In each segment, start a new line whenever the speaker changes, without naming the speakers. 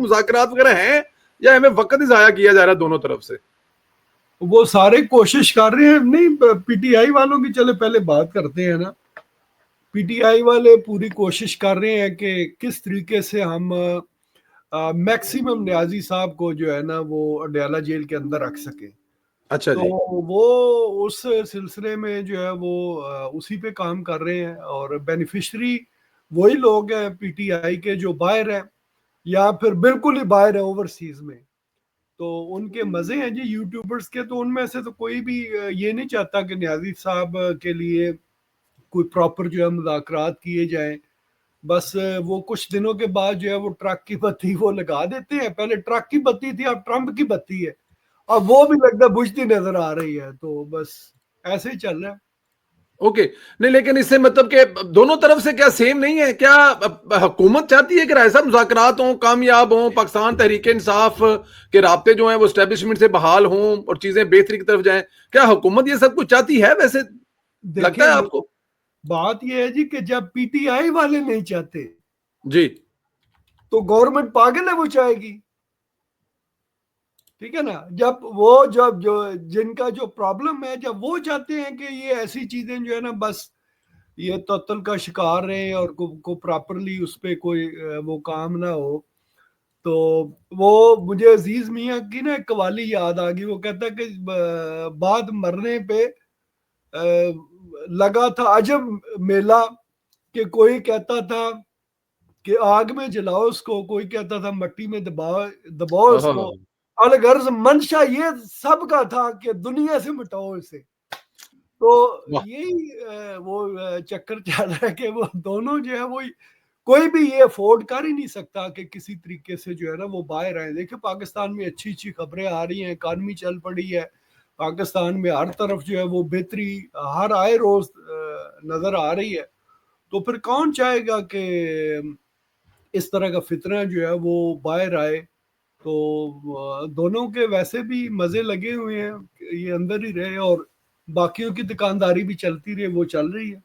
मुज़ाकरात वगैरह हैं या हमें वक्त ही जाया किया जा रहा है दोनों तरफ से?
वो सारे कोशिश कर रहे हैं। नहीं, पीटीआई वालों की चले पहले बात करते हैं ना। पीटीआई वाले पूरी कोशिश कर रहे हैं कि किस तरीके से हम मैक्सिमम न्याजी साहब को जो है ना वो अडयाला जेल के अंदर रख सके।
अच्छा
तो
जी।
वो उस सिलसिले में जो है वो उसी पे काम कर रहे हैं, और बेनिफिशरी वही लोग हैं पीटीआई के जो बाहर हैं या फिर बिल्कुल ही बाहर है ओवरसीज में। तो उनके मजे हैं जी यूट्यूबर्स के। तो उनमें से तो कोई भी ये नहीं चाहता कि न्याजी साहब के लिए कोई प्रॉपर जो है मुज़ाकरात किए जाएं। बस वो कुछ दिनों के बाद जो है वो ट्रक की बत्ती वो लगा देते हैं। पहले ट्रक की बत्ती थी, अब ट्रम्प की बत्ती है, अब वो भी लगता बुझती नजर आ रही है। तो बस ऐसे ही चल रहा है।
ओके। नहीं, लेकिन इससे मतलब कि दोनों तरफ से क्या सेम नहीं है क्या? हुकूमत चाहती है कि ऐसा मुज़ाकरात हों, कामयाब हों, पाकिस्तान तहरीक इंसाफ के राब्ते जो हैं वो एस्टेब्लिशमेंट से बहाल हों और चीजें बेहतरी की तरफ जाएं? क्या हुकूमत ये सब कुछ चाहती है वैसे, लगता है
देखें,
आपको?
बात ये है जी कि जब पीटीआई वाले नहीं चाहते
जी।
तो गवर्नमेंट पागल है, वो चाहेगी। ठीक है ना। जब जो जिनका जो प्रॉब्लम है, जब वो चाहते हैं कि ये ऐसी चीजें जो है ना बस ये तत्ल का शिकार रहे और को प्रॉपरली उस पर कोई वो काम ना हो। तो वो मुझे अजीज मियाँ की ना एक कवाली याद आ गई। वो कहता है कि बाद मरने पे लगा था अजब मेला, कि कोई कहता था कि आग में जलाओ उसको, कोई कहता था मट्टी में दबाओ दबाओ उसको।
हाँ।
अलगर्ज मंशा ये सबका था कि दुनिया से मिटाओ इसे। तो
वाह।
यही वो चक्कर चल रहा है कि वो दोनों जो है वो कोई भी ये अफोर्ड कर ही नहीं सकता कि किसी तरीके से जो है ना वो बाहर आए। देखिए पाकिस्तान में अच्छी अच्छी खबरें आ रही हैं, इकानमी चल पड़ी है पाकिस्तान में, हर तरफ जो है वो बेहतरी हर आए रोज नजर आ रही है। तो फिर कौन चाहेगा कि इस तरह का फितना जो है वो बाहर आए। तो दोनों के वैसे भी मजे लगे हुए हैं, ये अंदर ही रहे और बाकियों की दुकानदारी भी चलती रहे, वो चल रही है।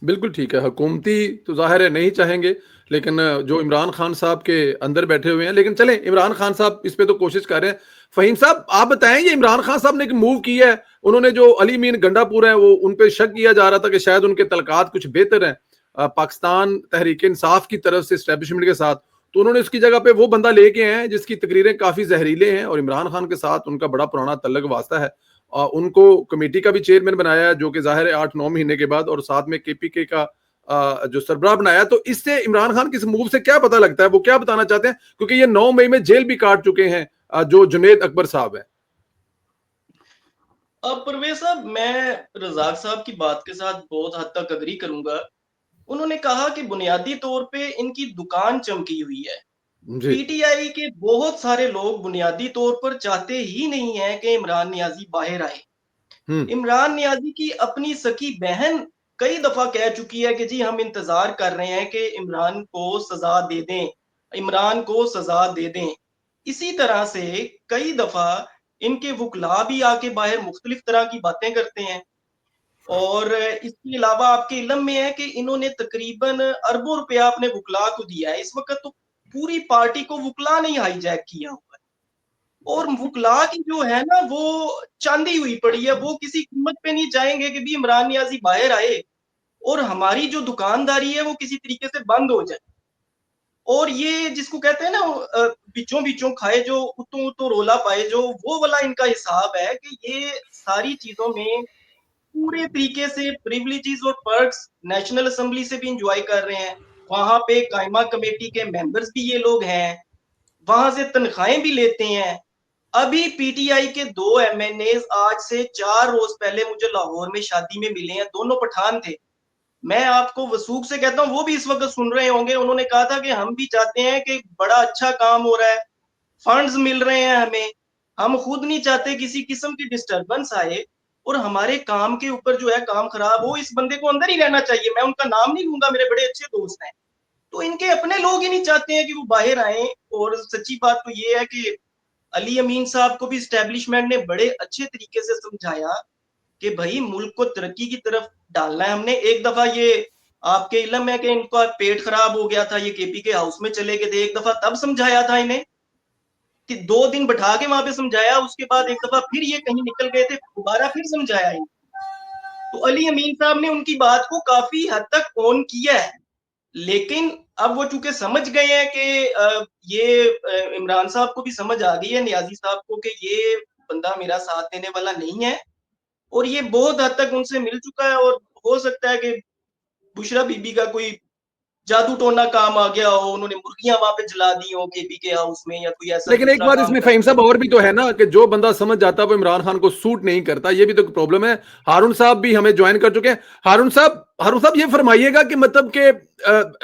बिल्कुल ठीक है, हुकूमती तो ज़ाहिर है नहीं चाहेंगे, लेकिन जो इमरान खान साहब के अंदर बैठे हुए हैं, लेकिन चलें इमरान खान साहब इस पे तो कोशिश कर रहे हैं। फ़हीम साहब आप बताएं, ये इमरान खान साहब ने एक मूव किया है, उन्होंने जो अली मीन गंडापुर हैं वो उन पे शक किया जा रहा था कि शायद उनके तलकात कुछ बेहतर हैं पाकिस्तान तहरीक इंसाफ की तरफ से एस्टेब्लिशमेंट के साथ, तो उन्होंने उसकी जगह पे वो बंदा लेके आए हैं जिसकी तकरीरें काफ़ी जहरीले हैं और इमरान खान के साथ उनका बड़ा पुराना तल्लक वास्ता है। उनको कमेटी का भी चेयरमैन बनाया है जो कि ज़ाहिर है 8-9 महीने के बाद, और साथ में केपीके का जो सरबराह बनाया। तो इससे इमरान खान के इस मूव से क्या पता लगता है, वो क्या बताना चाहते हैं? क्योंकि ये 9 मई में जेल भी काट चुके हैं जो जुनैद अकबर साहब हैं।
अब परवेज साहब, मैं रजाक साहब की बात के साथ बहुत हद तक अग्री करूंगा। उन्होंने कहा कि बुनियादी तौर पे इनकी दुकान चमकी हुई है।
जी।
पीटीआई के बहुत सारे लोग बुनियादी तौर पर चाहते ही नहीं है कि इमरान नियाजी बाहर आए।
हम्म।
इमरान नियाजी की अपनी सकी बहन कई दफा कह चुकी है कि जी हम इंतजार कर रहे हैं कि इमरान को सजा दे दें, इमरान को सजा दे दें। इसी तरह से कई दफा इनके वकला भी आके बाहर मुख्तलिफ तरह की बातें करते हैं। और इसके अलावा आपके इल्म में है कि इन्होंने तकरीबन अरबों रुपया अपने वकला को दिया है। इस वक्त तो पूरी पार्टी को वकला नहीं हाईजैक किया हुआ है, और वकला की जो है ना वो चांदी हुई पड़ी है। वो किसी कीमत पे नहीं चाहेंगे कि भी इमरान नियाजी बाहर आए और हमारी जो दुकानदारी है वो किसी तरीके से बंद हो जाए। और ये जिसको कहते हैं ना बिचों बिचों खाए जो उतो उतो रोला पाए, जो वो वाला इनका हिसाब है कि ये सारी चीजों में पूरे तरीके से प्रिविलेजेस और पर्क्स नेशनल असेंबली से भी इंजॉय कर रहे हैं। वहां पे कायमा कमेटी के मेंबर्स भी ये लोग हैं, वहां से तनख्वाहें भी लेते हैं। अभी पीटीआई के 2 एमएनएज आज से 4 रोज पहले मुझे लाहौर में शादी में मिले हैं, दोनों पठान थे। मैं आपको वसूख से कहता हूँ, वो भी इस वक्त सुन रहे होंगे। उन्होंने कहा था कि हम भी चाहते हैं कि बड़ा अच्छा काम हो रहा है, फंड्स मिल रहे हैं हमें, हम खुद नहीं चाहते किसी किस्म की डिस्टरबेंस आए और हमारे काम के ऊपर जो है काम खराब हो। इस बंदे को अंदर ही रहना चाहिए। मैं उनका नाम नहीं लूंगा, मेरे बड़े अच्छे दोस्त हैं। तो इनके अपने लोग ही नहीं चाहते हैं कि वो बाहर आए। और सच्ची बात तो ये है कि अली अमीन साहब को भी स्टैब्लिशमेंट ने बड़े अच्छे तरीके से समझाया कि भाई मुल्क को तरक्की की तरफ डालना है हमने। एक दफा ये आपके इलम है कि इनका पेट खराब हो गया था, ये केपी के हाउस में चले गए थे, एक दफा तब समझाया था इन्हें कि 2 दिन बैठा के वहां पे समझाया, उसके बाद एक दफा फिर ये कहीं निकल गए थे, दोबारा फिर समझाया इनको। तो अली अमीन साहब ने उनकी बात को काफी हद तक ऑन किया है, लेकिन अब वो चूंकि समझ गए हैं कि ये इमरान साहब को भी समझ आ गई है, नियाजी साहब को, कि ये बंदा मेरा साथ देने वाला नहीं है, और ये बहुत हद तक उनसे मिल चुका है, और हो सकता है कि बुशरा बीबी का कोई जादू टोना काम आ गया हो, उन्होंने मुर्गियां वहां पे जला दी हो केपी के हाउस में, या कोई ऐसा
लेकिन एक
दूसरा
बात
काम
इसमें
कर
फहीम साहब और भी तो है ना कि जो बंदा समझ जाता है वो इमरान खान को सूट नहीं करता, ये भी तो प्रॉब्लम है। हारून साहब भी हमें ज्वाइन कर चुके हैं। हारून साहब ये फरमाइएगा कि मतलब कि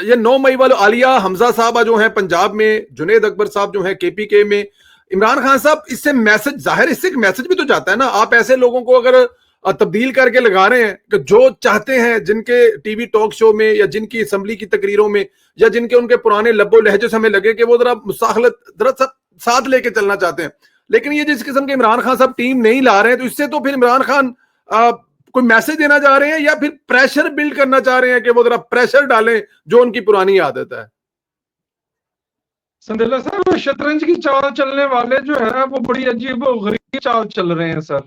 ये 9 मई वाले आलिया हमजा साहब जो हैं पंजाब में, जुनेद अकबर साहब जो हैं केपीके में, इमरान खान साहब इससे मैसेज, जाहिर इससे एक मैसेज भी तो जाता है ना। आप ऐसे लोगों को अगर तब्दील करके लगा रहे हैं कि जो चाहते हैं, जिनके टीवी टॉक शो में या जिनकी असम्बली की तकरीरों में या जिनके उनके पुराने लब्बो लहजे से हमें लगे कि वो जरा मुसाखलत जरा साथ लेके चलना चाहते हैं, लेकिन ये जिस किस्म के इमरान खान साहब टीम नहीं ला रहे हैं, तो इससे तो फिर इमरान खान कोई मैसेज देना चाह रहे हैं या फिर प्रेशर बिल्ड करना चाह रहे हैं कि वो जरा प्रेशर डालें जो उनकी पुरानी आदत है।
संदेला साहब, शतरंज की चाल चलने वाले जो है वो बड़ी अजीब और गरीब चाल चल रहे हैं सर।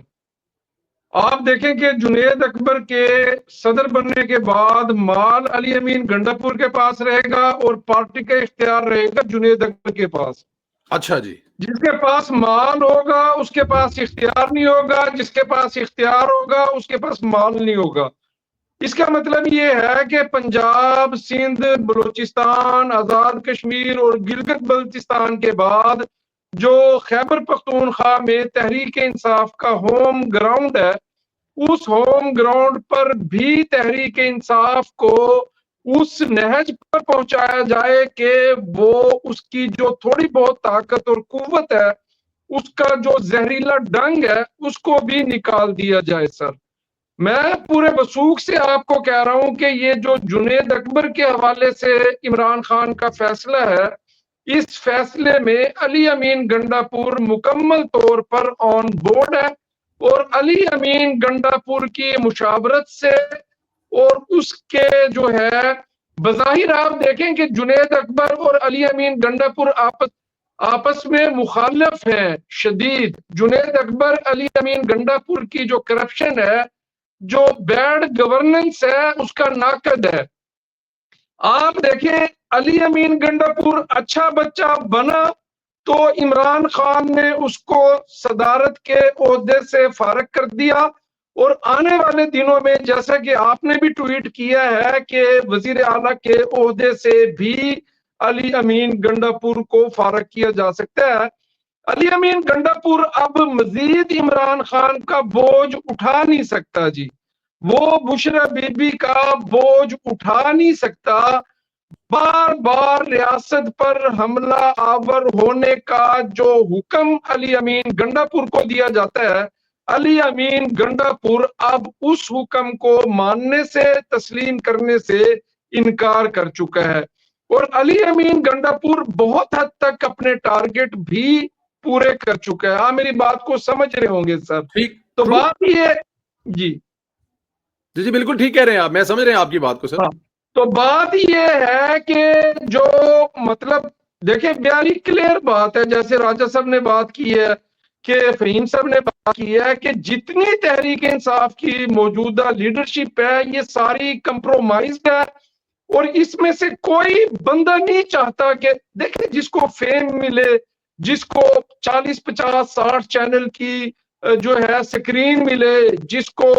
आप देखें कि जुनेद अकबर के सदर बनने के बाद माल अली अमीन गंडापुर के पास रहेगा और पार्टी का इख्तियार रहेगा जुनेद अकबर के पास।
अच्छा जी।
जिसके पास माल होगा उसके पास इख्तियार नहीं होगा, जिसके पास इख्तियार होगा उसके पास माल नहीं होगा। इसका मतलब ये है कि पंजाब, सिंध, बलूचिस्तान, आजाद कश्मीर और गिलगित बल्तिस्तान के बाद जो खैबर पख्तूनख्वा में तहरीक इंसाफ का होम ग्राउंड है, उस होम ग्राउंड पर भी तहरीक इंसाफ को उस नहज पर पहुंचाया जाए कि वो उसकी जो थोड़ी बहुत ताकत और कुव्वत है, उसका जो जहरीला डंग है, उसको भी निकाल दिया जाए सर। मैं पूरे वसूख से आपको कह रहा हूं कि ये जो जुनेद अकबर के हवाले से इमरान खान का फैसला है, इस फैसले में अली अमीन गंडापुर मुकम्मल तौर पर ऑन बोर्ड है, और अली अमीन गंडापुर की मुशावरत से और उसके जो है, बज़ाहिर आप देखें कि जुनेद अकबर और अली अमीन गंडापुर आपस में मुखालिफ हैं शदीद। जुनेद अकबर अली अमीन गंडापुर की जो करप्शन है, जो बैड गवर्नेंस है, उसका नाकद है। आप देखें अली अमीन गंडापुर अच्छा बच्चा बना तो इमरान खान ने उसको सदारत के ओहदे से फारग कर दिया, और आने वाले दिनों में जैसा कि आपने भी ट्वीट किया है कि वजीर आला के ओहदे से भी अली अमीन गंडापुर को फारग किया जा सकता है। अली अमीन गंडापुर अब मजीद इमरान खान का बोझ उठा नहीं सकता जी, वो बुशरा बीबी का बोझ उठा नहीं सकता। बार बार रियासत पर हमला आवर होने का जो हुक्म अली अमीन गंडापुर को दिया जाता है, अली अमीन गंडापुर अब उस हुक्म को मानने से, तस्लीम करने से इनकार कर चुका है, और अली अमीन गंडापुर बहुत हद तक अपने टारगेट भी पूरे कर चुका है। आप मेरी बात को समझ रहे होंगे सर।
ठीक,
तो बात ये जी
जी जी बिल्कुल ठीक कह रहे हैं आप, मैं समझ रहे हैं आपकी बात को सर।
हाँ, तो बात ये है कि जो मतलब देखिए बयानी क्लियर बात है, जैसे राजा साहब ने बात की है कि फहीम साहब ने बात की है कि जितनी तहरीक इंसाफ की मौजूदा लीडरशिप है, ये सारी कंप्रोमाइज्ड है, और इसमें से कोई बंदा नहीं चाहता कि देखिए जिसको फेम मिले, जिसको 40, 50, 60 चैनल की जो है स्क्रीन मिले, जिसको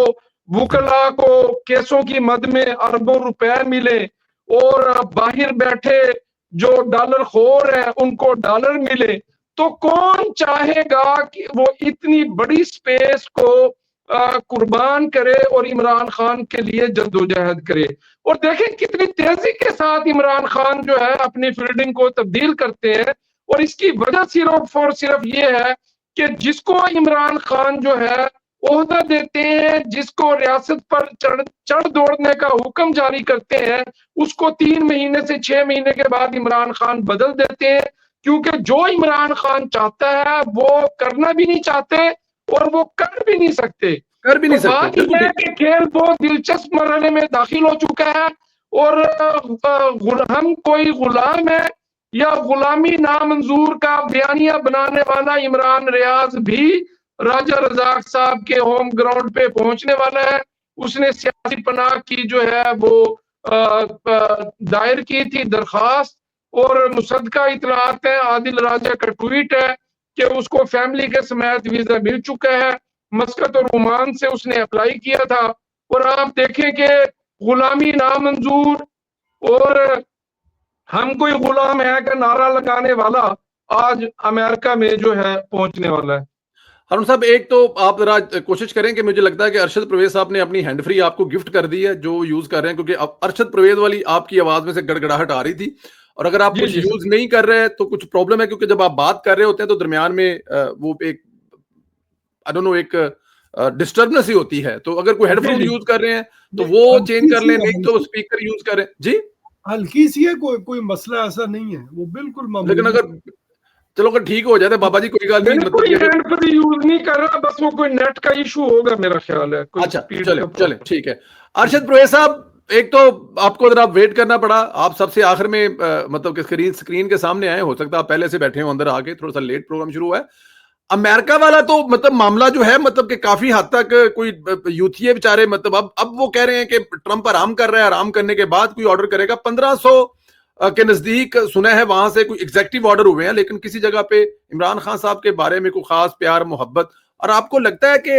वुकला को केसों की मद में अरबों रुपए मिले, और बाहर बैठे जो डॉलर खोर है उनको डॉलर मिले, तो कौन चाहेगा कि वो इतनी बड़ी स्पेस को कुर्बान करे और इमरान खान के लिए जद्दोजहद करे। और देखें कितनी तेजी के साथ इमरान खान जो है अपनी फील्डिंग को तब्दील करते हैं, और इसकी वजह सिर्फ और सिर्फ ये है कि जिसको इमरान खान जो है ओहदा देते हैं, जिसको रियासत पर चढ़ दौड़ने का हुक्म जारी करते हैं, उसको 3 महीने से 6 महीने के बाद इमरान खान बदल देते हैं, क्योंकि जो इमरान खान चाहता है वो करना भी नहीं चाहते और वो कर भी नहीं सकते।
कर भी नहीं
तो बात
सकते।
यह है कि खेल बहुत दिलचस्प मरहले में दाखिल हो चुका है, और हम कोई गुलाम है या गुलामी नामंजूर का बयानिया बनाने वाला इमरान रियाज भी राजा रजाक साहब के होम ग्राउंड पे पहुंचने वाला है। उसने सियासी पनाह की जो है वो दायर की थी दरखास्त, और मुसद्दका इतलात है, आदिल राजा का ट्वीट है कि उसको फैमिली के समेत वीजा मिल चुका है। मस्कत और ओमान से उसने अप्लाई किया था। और आप देखें कि गुलामी नामंजूर और हम कोई गुलाम है का नारा लगाने वाला आज अमेरिका में जो है पहुंचने वाला है।
हारून साहब, एक तो आप जरा कोशिश करें कि मुझे लगता है कि अरशद परवेज साहब ने अपनी हैंड फ्री आपको गिफ्ट कर दी है जो यूज कर रहे हैं, क्योंकि अब अरशद परवेज वाली आपकी आवाज में से गड़गड़ाहट आ रही थी, और अगर आप
जी
कुछ
जी
यूज नहीं कर रहे हैं तो कुछ प्रॉब्लम है, क्योंकि जब आप बात कर रहे होते हैं तो दरमियान में वो एक आई डोंट नो एक डिस्टर्बेंस ही होती है। तो अगर कोई
जी
हेडफोन
जी
यूज कर रहे हैं तो
नहीं,
वो चेंज
हल्की
कर
सी
लें,
है,
नहीं तो
हल्की
स्पीकर यूज करें जी।
हल्की सी है, कोई मसला ऐसा नहीं है, वो बिल्कुल
लेकिन
मामूली।
अगर चलो अगर ठीक हो जाए बाबा जी, कोई गल नहीं,
मैंने
मतलब
कोई
कि अगर
हैंड फ्री यूज नहीं कर रहा, बस वो कोई नेट का इशू होगा मेरा ख्याल है, कोई
अच्छा
स्पीड
चले
का
चले
प्रॉब्लम।
ठीक है। अरशद परवेज साहब, एक तो आपको जरा वेट करना पड़ा, आप सबसे आखिर में मतलब कि स्क्रीन के सामने आए, हो सकता है आप पहले से बैठे हो अंदर आके, थोड़ा सा लेट प्रोग्राम शुरू हुआ है। अमेरिका वाला तो मतलब मामला जो है मतलब कि काफी हद तक कोई यूथी है बेचारे, मतलब अब वो कह रहे हैं कि ट्रंप आराम कर रहा है, आराम करने के बाद कोई ऑर्डर करेगा। 1500 के नजदीक सुना है वहां से कोई एग्जेक्टिव ऑर्डर हुए हैं, लेकिन किसी जगह पे इमरान खान साहब के बारे में कोई खास प्यार मोहब्बत। और आपको लगता है कि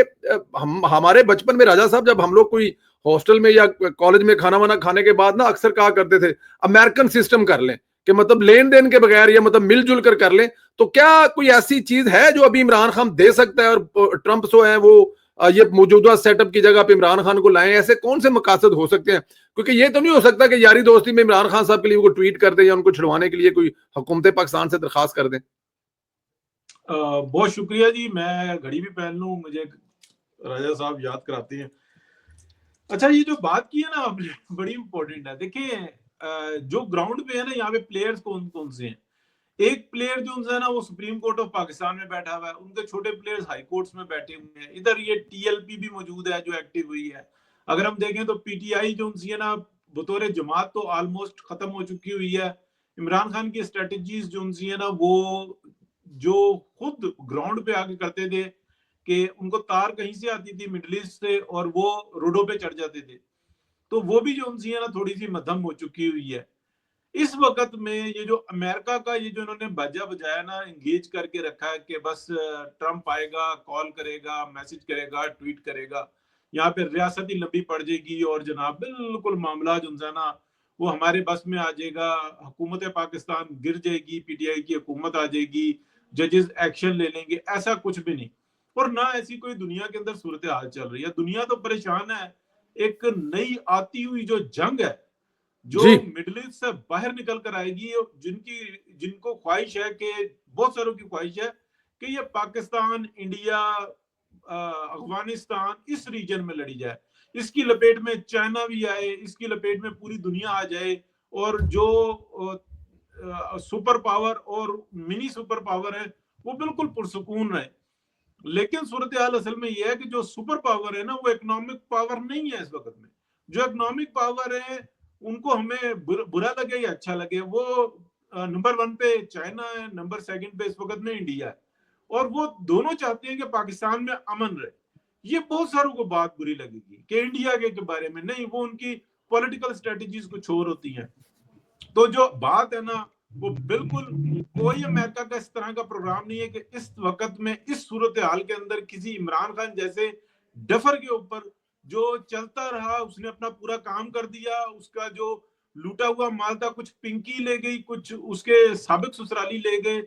हम हमारे बचपन में राजा साहब, जब हम लोग कोई हॉस्टल में या कॉलेज में खाना वाना खाने के बाद ना अक्सर कहा करते थे अमेरिकन सिस्टम कर लें, कि मतलब लेन देन के बगैर या मतलब मिलजुल कर कर लें, तो क्या कोई ऐसी चीज है जो अभी इमरान खान दे सकता है और ट्रंप जो है वो ये मौजूदा सेटअप की जगह पे इमरान खान को लाएं? ऐसे कौन से मकासद हो सकते हैं? क्योंकि ये तो नहीं हो सकता कि यारी दोस्ती में इमरान खान साहब के लिए वो ट्वीट कर दें या उनको छुड़वाने के लिए कोई हुकूमत पाकिस्तान से दरखास्त कर दें।
बहुत शुक्रिया जी, मैं घड़ी भी पहन लूं, मुझे राजा साहब याद कराते हैं। अच्छा, ये जो बात की है ना आपने, बड़ी इंपॉर्टेंट है। देखिए जो ग्राउंड पे है ना, यहाँ पे प्लेयर्स कौन कौन से हैं। एक प्लेयर जो है ना वो सुप्रीम कोर्ट ऑफ पाकिस्तान में बैठा हुआ है, उनके छोटे प्लेयर्स हाई कोर्ट्स में बैठे हुए हैं। इधर ये टीएलपी भी मौजूद है जो एक्टिव हुई है। अगर हम देखें तो पीटीआई जो है ना बतौर जमात तो ऑलमोस्ट खत्म हो चुकी हुई है। इमरान खान की स्ट्रेटजीज जो है ना वो जो खुद ग्राउंड पे आके करते थे कि उनको तार कहीं से आती थी मिडिल ईस्ट से और वो रोडों पे चढ़ जाते थे, तो वो भी जो है ना थोड़ी सी मध्यम हो चुकी हुई है। इस वक्त में ये जो अमेरिका का ये जो इन्होंने बाजा बजाया ना, एंगेज करके रखा है कि बस ट्रंप आएगा, कॉल करेगा, मैसेज करेगा, ट्वीट करेगा, यहाँ पे रियासत ही लंबी पड़ जाएगी और जनाब बिल्कुल मामला जो है ना वो हमारे बस में आ जाएगा, हुकूमत पाकिस्तान गिर जाएगी, पीटीआई की हुकूमत आ जाएगी, जजेस एक्शन ले लेंगे, ऐसा कुछ भी नहीं। और ना ऐसी कोई दुनिया के अंदर सूरत हाल चल रही है। दुनिया तो परेशान है। एक नई आती हुई जो जंग है जो मिडिल ईस्ट से बाहर निकल कर आएगी, जिनको ख्वाहिश है कि बहुत सारों की ख्वाहिश है कि ये पाकिस्तान, इंडिया, अफगानिस्तान इस रीजन में लड़ी जाए, इसकी लपेट में चाइना भी आए, इसकी लपेट में पूरी दुनिया आ जाए, और जो सुपर पावर और मिनी सुपर पावर है वो बिल्कुल पुरसुकून रहे। लेकिन सूरत हाल असल में यह है कि जो सुपर पावर है ना वो इकोनॉमिक पावर नहीं है इस वक्त में। जो इकोनॉमिक पावर है उनको हमें बुरा लगे या अच्छा लगे, वो नंबर 1 पे चाइना है, नंबर 2 पे इस वक्त में इंडिया है, और वो दोनों चाहते हैं कि पाकिस्तान में अमन रहे। ये बहुत सारों को बात बुरी लगेगी कि इंडिया के बारे में नहीं, वो उनकी पॉलिटिकल स्ट्रेटजीज कुछ और होती हैं। तो जो बात है ना वो बिल्कुल कोई अमेरिका का इस तरह का प्रोग्राम नहीं है कि इस वक्त में इस सूरत हाल के अंदर किसी इमरान खान जैसे डफर के ऊपर जो चलता रहा, उसने अपना पूरा काम कर दिया, उसका जो लूटा हुआ माल था कुछ पिंकी ले गई, कुछ उसके साबिक ससुराली ले गए,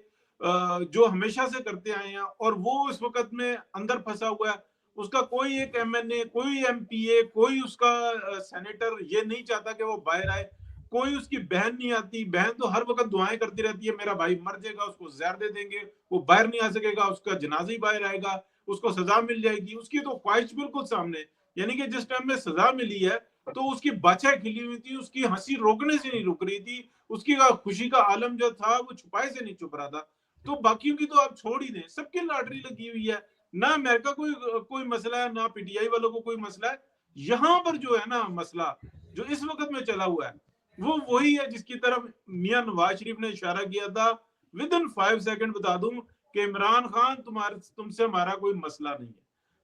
जो हमेशा से करते आए हैं, और वो इस वक्त में अंदर फंसा हुआ है। उसका कोई एक एमएनए, कोई एमपीए, कोई उसका सेनेटर ये नहीं चाहता कि वो बाहर आए। कोई उसकी बहन नहीं आती, बहन तो हर वक्त दुआएं करती रहती है मेरा भाई मर जाएगा, उसको जहर दे देंगे, वो बाहर नहीं आ सकेगा, उसका जनाजा ही बाहर आएगा, उसको सजा मिल जाएगी। उसकी तो ख्वाहिश बिल्कुल सामने, यानी कि जिस टाइम में सजा मिली है तो उसकी बाछा खिली हुई थी, उसकी हंसी रोकने से नहीं रुक रही थी, उसकी खुशी का आलम जो था वो छुपाए से नहीं छुप रहा था। तो बाकियों की तो आप छोड़ ही दें, सबकी लॉटरी लगी हुई है। ना अमेरिका कोई मसला है, ना पीटीआई वालों को कोई मसला है। यहां पर जो है ना मसला जो इस वक्त में चला हुआ है वो वही है जिसकी तरफ मियां नवाज शरीफ ने इशारा किया था। विद इन 5 सेकंड बता दूं कि इमरान खान तुमसे हमारा कोई मसला नहीं है,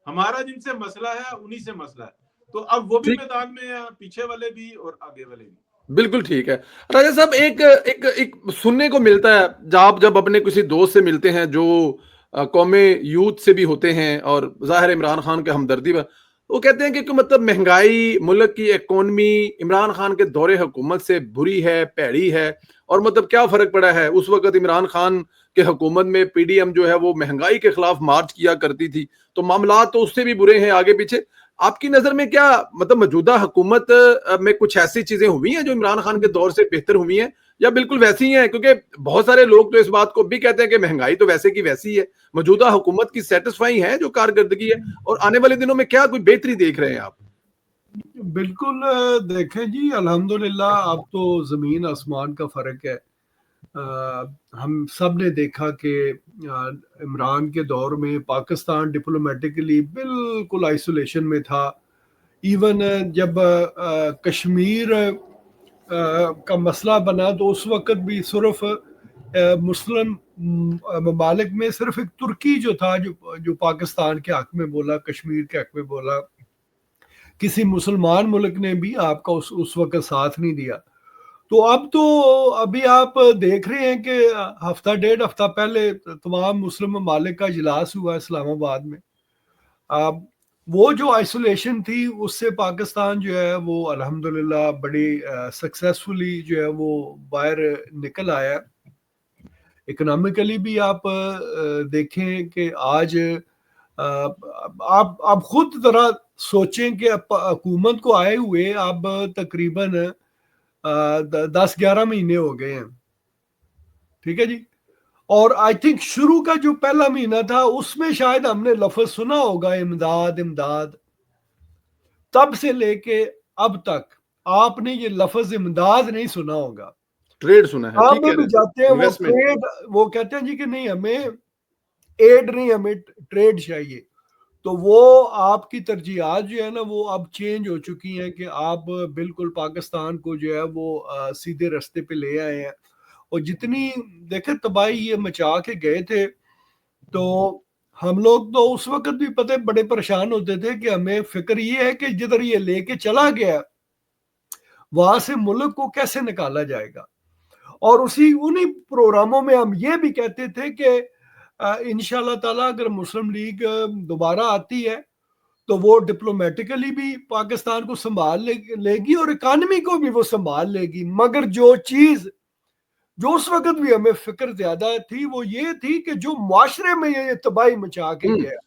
हमारा जिनसे मसला है उन्हीं से मसला है। तो अब वो भी मैदान में है, पीछे वाले भी और आगे वाले भी।
बिल्कुल ठीक है राजा साहब। एक एक एक सुनने को मिलता है जब अपने किसी दोस्त से मिलते हैं जो कौमे यूथ से भी होते हैं और जाहिर इमरान खान के हमदर्दी पर, वो कहते हैं कि मतलब महंगाई, मुल्क की इकोनॉमी इमरान खान के दौरे हुकूमत से बुरी है, भैड़ी है, और मतलब क्या फर्क पड़ा है। उस वक्त इमरान खान के हुकूमत में पीडीएम जो है वो महंगाई के खिलाफ मार्च किया करती थी, तो मामला तो उससे भी बुरे हैं आगे पीछे। आपकी नजर में क्या मतलब मौजूदा हुकूमत में कुछ ऐसी चीजें हुई हैं जो इमरान खान के दौर से बेहतर हुई हैं, या बिल्कुल वैसी ही हैं? क्योंकि बहुत सारे लोग तो इस बात को भी कहते हैं कि महंगाई तो वैसे की वैसी है, मौजूदा हुकूमत की सेटिस्फाई है जो कारकर्दगी है, और आने वाले दिनों में क्या कोई बेहतरी देख रहे हैं आप?
बिल्कुल देखें जी, अल्हम्दुलिल्लाह अब तो जमीन आसमान का फर्क है। हम सब ने देखा कि इमरान के दौर में पाकिस्तान डिप्लोमेटिकली बिल्कुल आइसोलेशन में था। इवन जब कश्मीर का मसला बना तो उस वक्त भी सिर्फ मुस्लिम ममालिक में सिर्फ एक तुर्की जो था जो पाकिस्तान के हक में बोला, कश्मीर के हक में बोला। किसी मुसलमान मुल्क ने भी आपका उस वक्त साथ नहीं दिया। तो अब तो अभी आप देख रहे हैं कि हफ्ता डेढ़ हफ्ता पहले तमाम मुस्लिम ममालिक का इजलास हुआ इस्लामाबाद में। अब वो जो आइसोलेशन थी उससे पाकिस्तान जो है वो अल्हम्दुलिल्लाह बड़ी सक्सेसफुली जो है वो बाहर निकल आया। इकोनॉमिकली भी आप देखें कि आज आप खुद जरा सोचें कि हुकूमत को आए हुए अब तकरीबन 10-11 महीने हो गए हैं, ठीक है जी। और आई थिंक शुरू का जो पहला महीना था उसमें शायद हमने लफ्ज सुना होगा इमदाद इमदाद, तब से लेके अब तक आपने ये लफ्ज इमदाद नहीं सुना होगा।
ट्रेड सुना है,
आप में भी जाते हैं वो ट्रेड, वो कहते हैं जी कि नहीं हमें एड नहीं, हमें ट्रेड चाहिए। तो वो आपकी तरजीहात जो है ना वो अब चेंज हो चुकी हैं कि आप बिल्कुल पाकिस्तान को जो है वो सीधे रास्ते पे ले आए हैं। और जितनी देखे तबाही ये मचा के गए थे, तो हम लोग तो उस वक्त भी पता बड़े परेशान होते थे कि हमें फिक्र ये है कि जिधर ये लेके चला गया वहां से मुल्क को कैसे निकाला जाएगा। और उन्हीं प्रोग्रामों में हम ये भी कहते थे कि इंशाल्लाह ताला अगर मुस्लिम लीग दोबारा आती है तो वो डिप्लोमेटिकली भी पाकिस्तान को संभाल लेगी और इकानमी को भी वो संभाल लेगी। मगर जो चीज जो उस वक्त भी हमें फिक्र ज्यादा थी वो ये थी कि जो मुआशरे में ये तबाही मचा के गया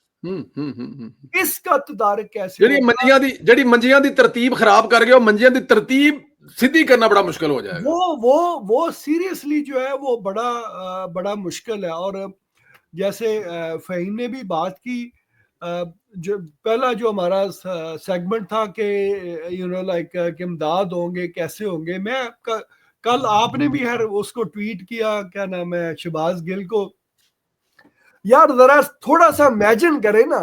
इसका तदारक कैसे
ਜਿਹੜੀ ਮੰਜੀਆਂ ਦੀ ਤਰਤੀਬ ਖਰਾਬ ਕਰ ਗਿਆ, ਉਹ ਮੰਜੀਆਂ ਦੀ ਤਰਤੀਬ सीधी करना बड़ा मुश्किल हो जाएगा।
वो सीरियसली जो है वो बड़ा मुश्किल है। और जैसे फ़हीम ने भी बात की, जो पहला जो हमारा सेगमेंट था कि लाइक कि इमदाद होंगे कैसे होंगे, मैं कल आपने भी उसको ट्वीट किया, क्या नाम है, शहबाज गिल को। यार जरा थोड़ा सा इमेजिन करें ना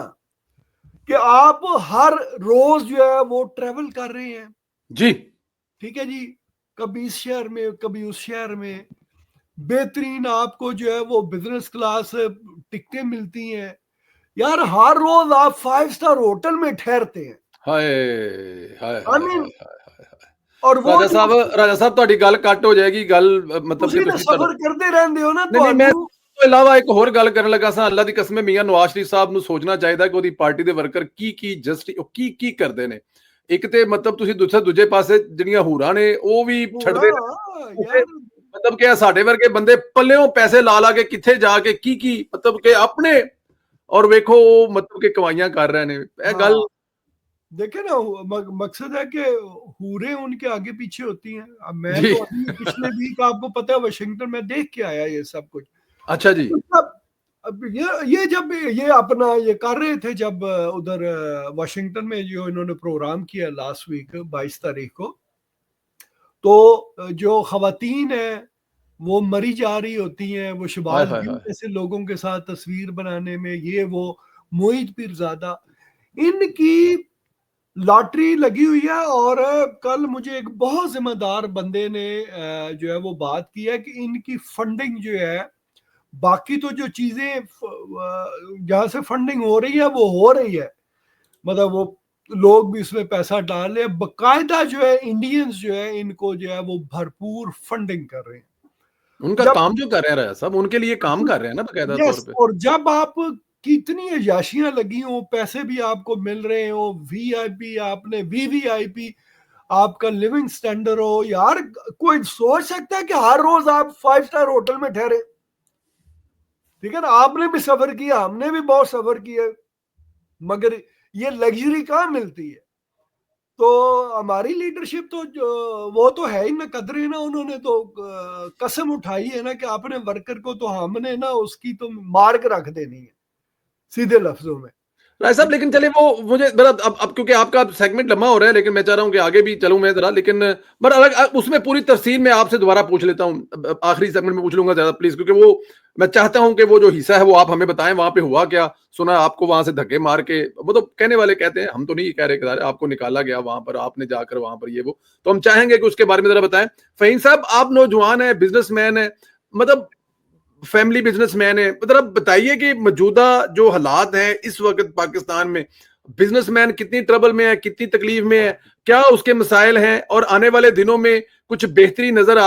कि आप हर रोज जो है वो ट्रेवल कर रहे हैं
जी,
ठीक है जी, कभी इस शहर में कभी उस शहर में, बेहतरीन आपको जो है वो बिजनेस क्लास टिकटें मिलती हैं। यार हर रोज आप 5 स्टार होटल में ठहरते हैं।
हाय हाय हाय।
और वो
राजा साहब ਤੁਹਾਡੀ ਗੱਲ ਕੱਟ ਹੋ ਜਾਏਗੀ ਗੱਲ, मतलब
ਤੁਸੀਂ ਤਾਂ ਸਬਰ ਕਰਦੇ ਰਹਿੰਦੇ ਹੋ ਨਾ।
ਮੈਂ ਤੋਂ ਇਲਾਵਾ ਇੱਕ ਹੋਰ ਗੱਲ ਕਰਨ ਲੱਗਾ ਸਾਂ, ਅੱਲਾ ਦੀ ਕਸਮ ਮੀਆਂ ਨਵਾਜ਼ ਸ਼ਰੀਫ ਸਾਹਿਬ ਨੂੰ ਸੋਚਣਾ ਚਾਹੀਦਾ ਕਿ ਉਹਦੀ ਪਾਰਟੀ ਦੇ ਵਰਕਰ ਕੀ ਕਰਦੇ ਨੇ। ਇੱਕ ਤੇ मतलब ਤੁਸੀਂ ਦੂਜੇ ਪਾਸੇ ਜਿਹੜੀਆਂ ਹੂਰਾਂ ਨੇ ਉਹ ਵੀ ਛੱਡਦੇ ਨੇ, मतलब ਕਿ ਸਾਡੇ ਵਰਗੇ ਬੰਦੇ ਪੱਲਿਓਂ ਪੈਸੇ ਲਾ ਕੇ ਕਿੱਥੇ ਜਾ ਕੇ ਕੀ मतलब ਕਿ ਆਪਣੇ और ਵੇਖੋ मतलब कि कमाइयां कर रहे हैं। ਇਹ ਗੱਲ
देखे ना, मकसद है कि हूरें उनके आगे पीछे होती हैं। अब मैं तो अभी पिछले वीक आपको पता है वाशिंगटन में देख के आया ये सब कुछ।
अच्छा जी।
अब ये जब ये अपना ये कर रहे थे, जब उधर वाशिंगटन में जो इन्होंने प्रोग्राम किया लास्ट वीक 22 तारीख को, तो जो खवातीन है वो मरी जा रही होती हैं, वो शहबाज गिल जैसे लोगों के साथ तस्वीर बनाने में, ये वो मोहित पीरजादा, इनकी लॉटरी लगी हुई है। और कल मुझे एक बहुत जिम्मेदार बंदे ने जो है वो बात की है कि इनकी फंडिंग जो है, बाकी तो जो चीजें जहां से फंडिंग हो रही है वो हो रही है, मतलब वो लोग भी इसमें पैसा डाल रहे हैं, बकायदा जो है इंडियंस जो है इनको जो है वो भरपूर फंडिंग कर रहे हैं।
उनका
जब
काम जो कर रहे हैं सब उनके लिए काम कर रहे हैं ना बकायदा तौर
यस,
पे।
और जब आप कितनी अयाशियां लगी हो, पैसे भी आपको मिल रहे हो, वीआईपी आपने वीवीआईपी आपका लिविंग स्टैंडर्ड हो, यार कोई सोच सकता है कि हर रोज आप 5 स्टार होटल में ठहरे? ठीक है ना, आपने भी सफर किया, हमने भी बहुत सफर किया, मगर ये लग्जरी कहाँ मिलती है? तो हमारी लीडरशिप तो वो तो है ही ना, कदर है ना, उन्होंने तो कसम उठाई है ना कि अपने वर्कर को तो हमने ना उसकी तो मार्क रख देनी है, सीधे लफ्जों में।
राय साहब, लेकिन चले वो मुझे जरा अब क्योंकि आपका सेगमेंट लंबा हो रहा है, लेकिन मैं चाह रहा हूं कि आगे भी चलूं मैं जरा, लेकिन पर अलग उसमें पूरी तफसील मैं आपसे दोबारा पूछ लेता हूं, आखिरी सेगमेंट में पूछ लूंगा ज्यादा प्लीज, क्योंकि वो मैं चाहता हूं कि वो जो हिस्सा है वो आप हमें बताएं, वहां पे हुआ क्या, सुना आपको वहां से धक्के मार के, वो तो कहने वाले कहते हैं, हम तो नहीं कह रहे, आपको निकाला गया वहां पर, आपने जाकर वहां पर ये वो, तो हम चाहेंगे कि उसके बारे में जरा बताएं। फहीम साहब, आप नौजवान है, बिजनेसमैन है, मतलब फैमिली बिजनेसमैन है, मतलब बताइए कि मौजूदा जो हालात हैं इस वक्त पाकिस्तान में, बिजनेसमैन कितनी ट्रबल में है, कितनी तकलीफ में है, क्या उसके मसाइल हैं, और आने वाले दिनों में कुछ बेहतरी नजर